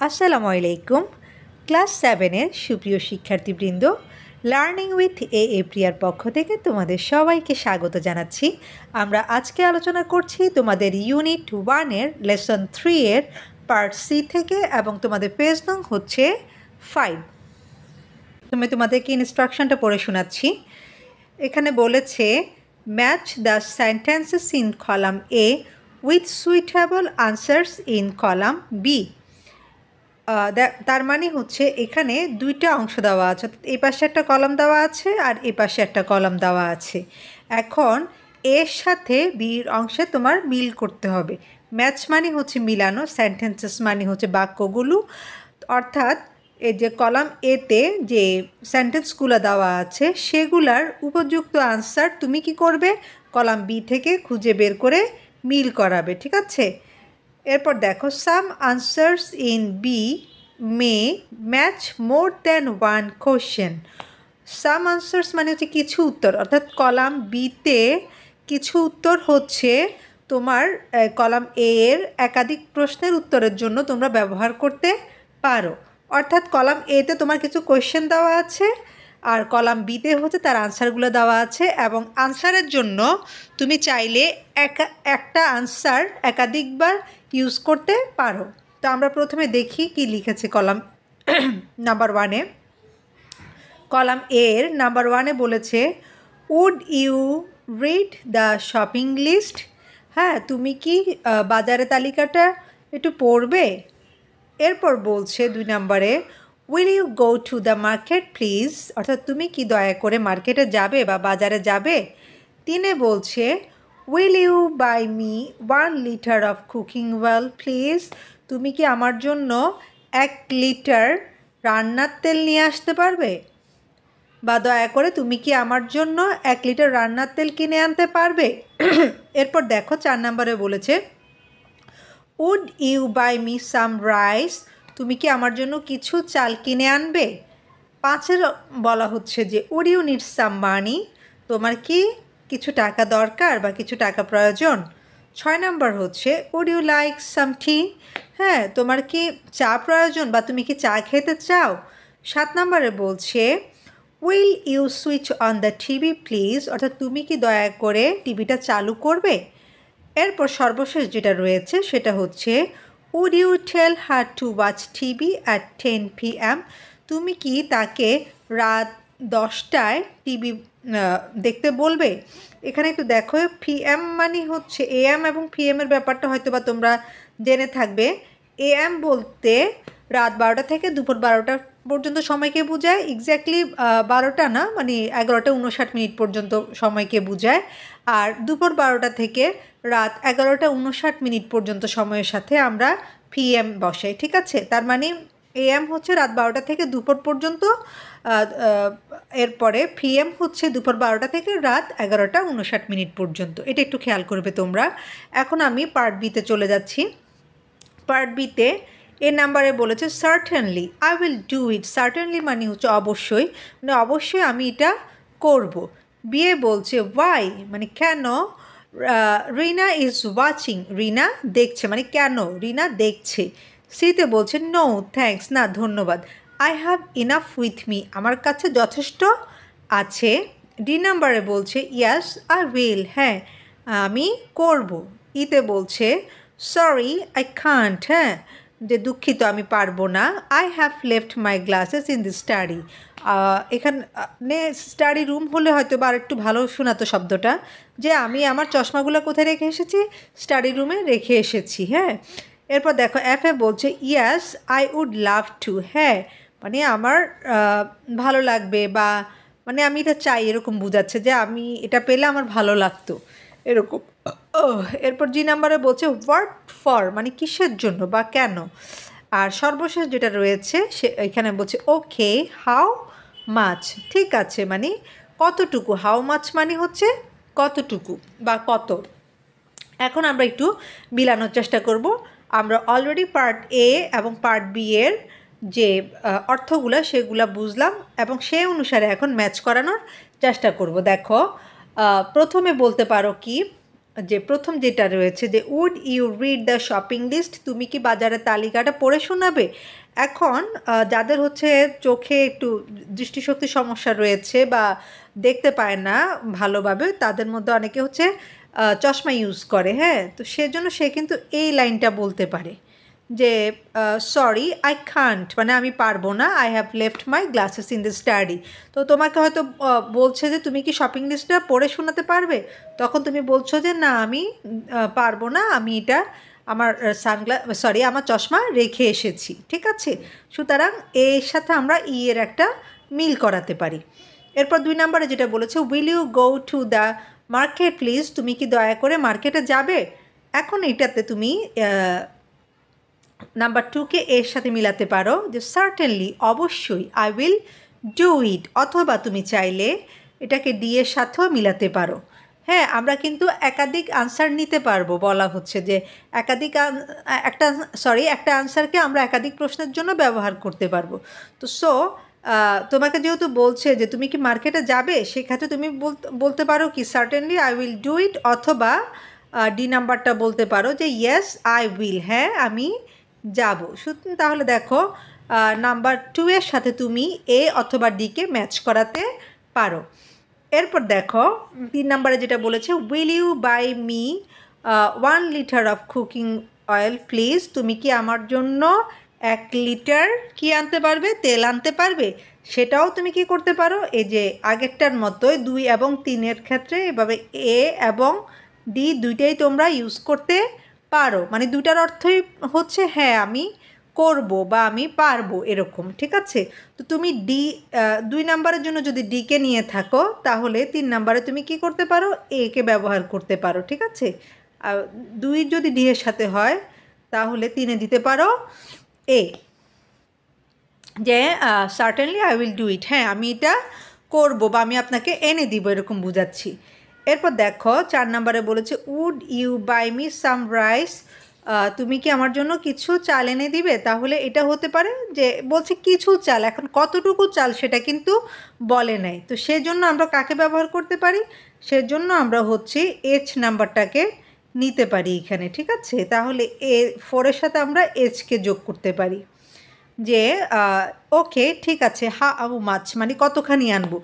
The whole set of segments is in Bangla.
আসসালামু আলাইকুম। ক্লাস 7-এর সুপ্রিয় শিক্ষার্থীবৃন্দ, লার্নিং উইথ প্রিয়ার পক্ষ থেকে তোমাদের সবাইকে স্বাগত জানাচ্ছি। আমরা আজকে আলোচনা করছি তোমাদের ইউনিট 1-এর লেসন 3-এর পার্ট সি থেকে, এবং তোমাদের পেজ নং হচ্ছে 5। তোমাদেরকে ইনস্ট্রাকশনটা পড়ে শোনাচ্ছি। এখানে বলেছে, match the sentences in column A with suitable answers in column B. তার মানে হচ্ছে এখানে দুইটা অংশ দেওয়া আছে, এই পাশে একটা কলাম দেওয়া আছে আর এই পাশে একটা কলাম দেওয়া আছে। এখন এর সাথে বির অংশে তোমার মিল করতে হবে। ম্যাচ মানে হচ্ছে মিলানো, সেন্টেন্সেস মানে হচ্ছে বাক্যগুলো। অর্থাৎ এই যে কলাম এতে যে সেন্টেন্সগুলো দেওয়া আছে সেগুলার উপযুক্ত আনসার তুমি কি করবে, কলাম বি থেকে খুঁজে বের করে মিল করাবে। ঠিক আছে, এরপর দেখো, some answers in B may match more than one question. Some answers মানে হচ্ছে কিছু উত্তর, অর্থাৎ কলাম বিতে কিছু উত্তর হচ্ছে তোমার কলাম এ এর একাধিক প্রশ্নের উত্তরের জন্য তোমরা ব্যবহার করতে পারো। অর্থাৎ কলাম এতে তোমার কিছু কোয়েশ্চেন দেওয়া আছে আর কলাম বিতে হচ্ছে তার আনসারগুলো দেওয়া আছে, এবং আনসারের জন্য তুমি চাইলে একটা আনসার একাধিকবার ইউজ করতে পারো। তো আমরা প্রথমে দেখি কি লিখেছে কলাম নাম্বার 1-এ। কলাম এর নাম্বার 1-এ বলেছে, would you read the shopping list. হ্যাঁ, তুমি কি বাজারের তালিকাটা একটু পড়বে। এরপর বলছে 2 নম্বরে, will you go to the market please, অর্থাৎ তুমি কি দয়া করে মার্কেটে যাবে বা বাজারে যাবে। 3-এ বলছে, will you buy me 1 litre of cooking oil please, তুমি কি আমার জন্য 1 লিটার রান্নার তেল নিয়ে আসতে পারবে, বা দয়া করে তুমি কি আমার জন্য 1 লিটার রান্নার তেল কিনে আনতে পারবে। এরপর দেখো 4 নম্বরে বলেছে, would you buy me some rice, তুমি কি আমার জন্য কিছু চাল কিনে আনবে। 5-এর বলা হচ্ছে যে, উড ইউ নিড সাম মানি, তোমার কি কিছু টাকা দরকার বা কিছু টাকা প্রয়োজন। 6 নম্বর হচ্ছে, উড ইউ লাইক সাম টি, হ্যাঁ তোমার কি চা প্রয়োজন বা তুমি কি চা খেতে চাও। 7 নম্বরে বলছে, will you switch on the TV please, অর্থাৎ তুমি কি দয়া করে টিভিটা চালু করবে। এরপর সর্বশেষ যেটা রয়েছে সেটা হচ্ছে, would you tell her to watch TV at 10 PM, তুমি কি তাকে রাত 10টায় টিভি দেখতে বলবে। এখানে একটু দেখো, PM মানে হচ্ছে AM এবং PMের ব্যাপারটা হয়তো বা তোমরা জেনে থাকবে। AM বলতে রাত 12টা থেকে দুপুর 12টা পর্যন্ত সময়কে বোঝায়, এক্স্যাক্টলি 12টা না, মানে 11টা 59 পর্যন্ত সময়কে বোঝায়। আর দুপুর 12টা থেকে রাত 11টা 59 পর্যন্ত সময়ের সাথে আমরা PM বসাই। ঠিক আছে, তার মানে AM হচ্ছে রাত 12টা থেকে দুপুর পর্যন্ত, এরপরে PM হচ্ছে দুপুর 12টা থেকে রাত 11টা 59 পর্যন্ত। এটা একটু খেয়াল করবে তোমরা। এখন আমি পার্ট বিতে চলে যাচ্ছি। পার্ট বিতে এ নাম্বারে বলেছে, certainly I will do it. Certainly মানে হচ্ছে অবশ্যই, মানে অবশ্যই আমি এটা করব। বিয়ে বলছে, ওয়াই মানে কেন। রিনা ইজ ওয়াচিং, রিনা দেখছে, মানে কেন রিনা দেখছে। সিতে বলছে, নো থ্যাঙ্কস, না ধন্যবাদ। I have enough with me, আমার কাছে যথেষ্ট আছে। ডি নাম্বারে বলছে, ইয়াস আই উইল, হ্যাঁ আমি করব। ইতে বলছে, সরি আই কান্ট, হ্যাঁ যে দুঃখিত আমি পারবো না। I have left my glasses in the study, এখানে স্টাডি রুম হলে হয়তো বা আর একটু ভালো শোনাতো শব্দটা, যে আমি আমার চশমাগুলো কোথায় রেখে এসেছি, স্টাডি রুমে রেখে এসেছি। হ্যাঁ, এরপর দেখো এফে বলছে, yes I would love to, হ্যাঁ মানে আমার ভালো লাগবে, বা মানে আমি এটা চাই, এরকম বোঝাচ্ছে যে আমি এটা পেলে আমার ভালো লাগতো এরকম। এরপর জি নাম্বারে বলছে, হোয়াট ফর মানে কিসের জন্য বা কেন। আর সর্বশেষ যেটা রয়েছে সে এখানে বলছে, ওকে হাউ মাছ, ঠিক আছে মানে কতটুকু। হাউ মাছ মানে হচ্ছে কতটুকু বা কত। এখন আমরা একটু মিলানোর চেষ্টা করব। আমরা অলরেডি পার্ট এ এবং পার্ট বি এর যে অর্থগুলো সেগুলো বুঝলাম, এবং সেই অনুসারে এখন ম্যাচ করানোর চেষ্টা করব। দেখো, প্রথমে বলতে পারো কি, যে প্রথম যেটা রয়েছে যে would you read the shopping list, তুমি কি বাজারের তালিকাটা পড়ে শোনাবে। এখন যাদের হচ্ছে চোখে একটু দৃষ্টিশক্তির সমস্যা রয়েছে বা দেখতে পায় না ভালোভাবে, তাদের মধ্যে অনেকে হচ্ছে চশমা ইউজ করে, হ্যাঁ, তো সেজন্য সে কিন্তু এই লাইনটা বলতে পারে যে সরি আই কান্ট, মানে আমি পারবো না, I have left my glasses in the study. তো তোমাকে হয়তো বলছে যে তুমি কি শপিং লিস্টটা পড়ে শোনাতে পারবে, তখন তুমি বলছো যে না আমি পারবো না, আমি এটা আমার আমার চশমা রেখে এসেছি, ঠিক আছে। সুতরাং এর সাথে আমরা এর একটা মিল করাতে পারি। এরপর 2 নম্বরে যেটা বলেছে will you go to the market please, তুমি কি দয়া করে মার্কেটে যাবে। এখন এটাতে তুমি নাম্বার 2কে এর সাথে মিলাতে পারো যে সার্টেনলি, অবশ্যই, আই উইল ডু ইট, অথবা তুমি চাইলে এটাকে ডি এর সাথেও মিলাতে পারো। হ্যাঁ, আমরা কিন্তু একাধিক আনসার নিতে পারবো, বলা হচ্ছে যে একটা আনসারকে আমরা একাধিক প্রশ্নের জন্য ব্যবহার করতে পারবো। তো তোমাকে যেহেতু বলছে যে তুমি কি মার্কেটে যাবে, সেক্ষেত্রে তুমি বলতে পারো কি certainly I will do it, অথবা ডি নাম্বারটা বলতে পারো যে ইয়েস আই উইল, হ্যাঁ আমি যাব। তাহলে দেখো নাম্বার 2 এর সাথে তুমি এ অথবা ডিকে ম্যাচ করাতে পারো। এরপর দেখো 3 নম্বরে যেটা বলেছে will you buy me 1 litre of cooking oil please, তুমি কি আমার জন্য 1 লিটার কি আনতে পারবে, তেল আনতে পারবে। সেটাও তুমি কি করতে পারো, এই যে আগেরটার মতোই 2 এবং 3-এর ক্ষেত্রে এভাবে এ এবং ডি দুইটাই তোমরা ইউজ করতে পারো, মানে দুইটার অর্থই হচ্ছে হ্যাঁ আমি করব বা আমি পারবো এরকম, ঠিক আছে। তো তুমি 2 নাম্বারের জন্য যদি ডিকে নিয়ে থাকো, তাহলে 3 নাম্বারে তুমি কি করতে পারো, একে ব্যবহার করতে পারো, ঠিক আছে। 2 যদি ডি এর সাথে হয়, তাহলে 3-এ দিতে পারো এ, যে certainly I will do it, হ্যাঁ আমি এটা করবো বা আমি আপনাকে এনে দিব, এরকম বুঝাচ্ছি। এরপর দেখো 4 নম্বরে বলেছে would you buy me some rice, তুমি কি আমার জন্য কিছু চাল এনে দিবে। তাহলে এটা হতে পারে যে বলছে কিছু চাল, এখন কতটুকু চাল সেটা কিন্তু বলে নাই, তো সেজন্য আমরা কাকে ব্যবহার করতে পারি, সেজন্য আমরা হচ্ছে এইচ নাম্বারটাকে নিতে পারি এখানে, ঠিক আছে। তাহলে 4-এর সাথে আমরা এইচকে যোগ করতে পারি যে ওকে ঠিক আছে, হাউ মাছ মানে কতখানি আনবো।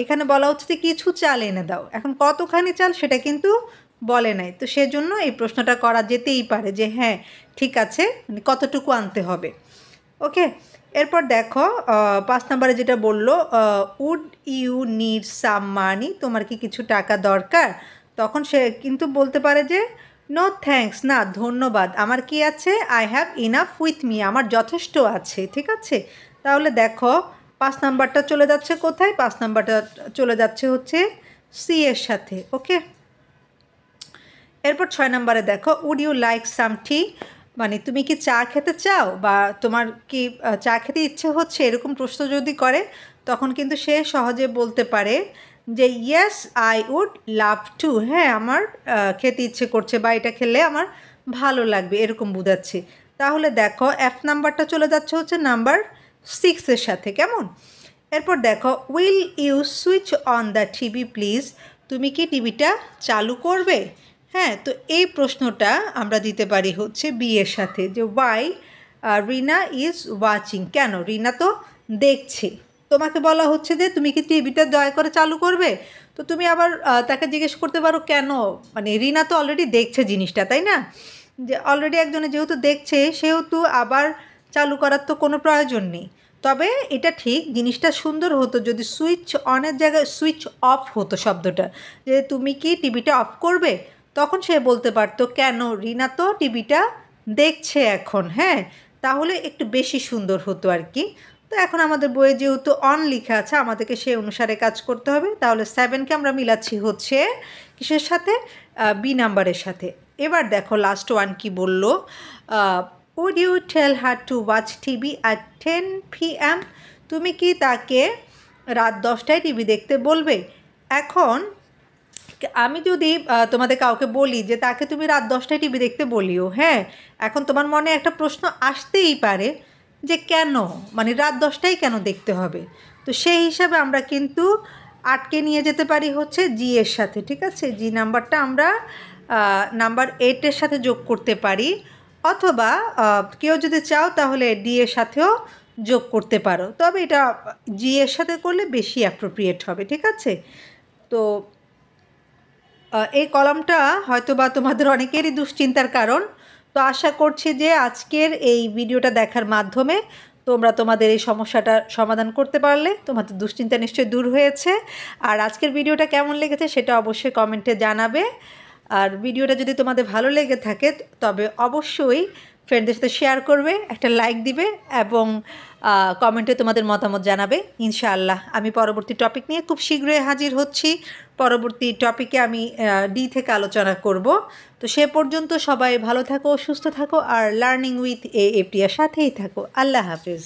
এখানে বলা হচ্ছে যে কিছু চাল এনে দাও, এখন কতখানি চাল সেটা কিন্তু বলে নাই, তো সেজন্য এই প্রশ্নটা করা যেতেই পারে যে হ্যাঁ ঠিক আছে, মানে কতটুকু আনতে হবে। ওকে, এরপর দেখো 5 নম্বরে যেটা বললো উড ইউ নিড সাম মানি, তোমার কি কিছু টাকা দরকার। তখন সে কিন্তু বলতে পারে যে নো থ্যাঙ্কস, না ধন্যবাদ, আমার কি আছে, I have enough with me, আমার যথেষ্ট আছে, ঠিক আছে। তাহলে দেখো 5 নাম্বারটা চলে যাচ্ছে কোথায়, 5 নাম্বারটা চলে যাচ্ছে হচ্ছে সি এর সাথে। ওকে, এরপর 6 নম্বরে দেখো উড ইউ লাইক সাম টি, মানে তুমি কি চা খেতে চাও বা তোমার কি চা খেতে ইচ্ছে হচ্ছে, এরকম প্রশ্ন যদি করে, তখন কিন্তু সে সহজে বলতে পারে যে yes I would love to, হ্যাঁ আমার খেতে ইচ্ছে করছে বা এটা খেলে আমার ভালো লাগবে, এরকম বোঝাচ্ছে। তাহলে দেখো এফ নাম্বারটা চলে যাচ্ছে হচ্ছে নাম্বার 6-এর সাথে, কেমন। এরপর দেখো will you switch on the TV please, তুমি কি টিভিটা চালু করবে। হ্যাঁ, তো এই প্রশ্নটা আমরা দিতে পারি হচ্ছে বি এর সাথে, যে ওয়াই রিনা ইজ ওয়াচিং, কেন রিনা তো দেখছে। তোমাকে বলা হচ্ছে যে তুমি কি টিভিটা দয়া করে চালু করবে, তো তুমি আবার তাকে জিজ্ঞেস করতে পারো কেন, মানে রিনা তো অলরেডি দেখছে জিনিসটা, তাই না, যে অলরেডি একজনে যেহেতু দেখছে সেহেতু আবার চালু করার তো কোনো প্রয়োজন নেই। তবে এটা ঠিক, জিনিসটা সুন্দর হতো যদি সুইচ অনের জায়গায় সুইচ অফ হতো শব্দটা, যে তুমি কি টিভিটা অফ করবে, তখন সে বলতে পারতো কেন রিনা তো টিভিটা দেখছে এখন, হ্যাঁ, তাহলে একটু বেশি সুন্দর হতো আর কি। তো এখন আমাদের বইয়ে যেহেতু অন লেখা আছে, আমাদেরকে সেই অনুসারে কাজ করতে হবে। তাহলে 7কে আমরা মিলাচ্ছি হচ্ছে কিসের সাথে, বি নাম্বারের সাথে। এবার দেখো লাস্ট ওয়ান কি বললো, would you tell her to watch TV at 10 PM, তুমি কি তাকে রাত 10টায় টিভি দেখতে বলবে। এখন আমি যদি তোমাদের কাউকে বলি যে তাকে তুমি রাত 10টায় টিভি দেখতে বলিও, হ্যাঁ, এখন তোমার মনে একটা প্রশ্ন আসতেই পারে যে কেন, মানে রাত 10টায় কেন দেখতে হবে। তো সেই হিসাবে আমরা কিন্তু আটকে নিয়ে যেতে পারি হচ্ছে জি এর সাথে, ঠিক আছে। জি নাম্বারটা আমরা নাম্বার 8-এর সাথে যোগ করতে পারি, অথবা কেউ যদি চাও তাহলে ডি এর সাথেও যোগ করতে পারো, তবে এটা জি এর সাথে করলে বেশি অ্যাপ্রোপ্রিয়েট হবে। ঠিক আছে? তো এই কলামটা হয়তো বা তোমাদের অনেকেরই দুশ্চিন্তার কারণ। তো আশা করছি যে আজকের এই ভিডিওটা দেখার মাধ্যমে তোমরা তোমাদের এই সমস্যাটার সমাধান করতে পারলে, তোমাদের দুশ্চিন্তা নিশ্চয়ই দূর হয়েছে। আর আজকের ভিডিওটা কেমন লেগেছে সেটা অবশ্যই কমেন্টে জানাবে। আর ভিডিওটা যদি তোমাদের ভালো লেগে থাকে তবে অবশ্যই ফ্রেন্ডদের সাথে শেয়ার করবে, একটা লাইক দিবে এবং কমেন্টে তোমাদের মতামত জানাবে। ইনশাআল্লাহ আমি পরবর্তী টপিক নিয়ে খুব শীঘ্রই হাজির হচ্ছি। পরবর্তী টপিকে আমি ডি থেকে আলোচনা করব। তো সে পর্যন্ত সবাই ভালো থাকো, সুস্থ থাকো আর লার্নিং উইথ এ প্রিয়ার সাথেই থাকো। আল্লাহ হাফিজ।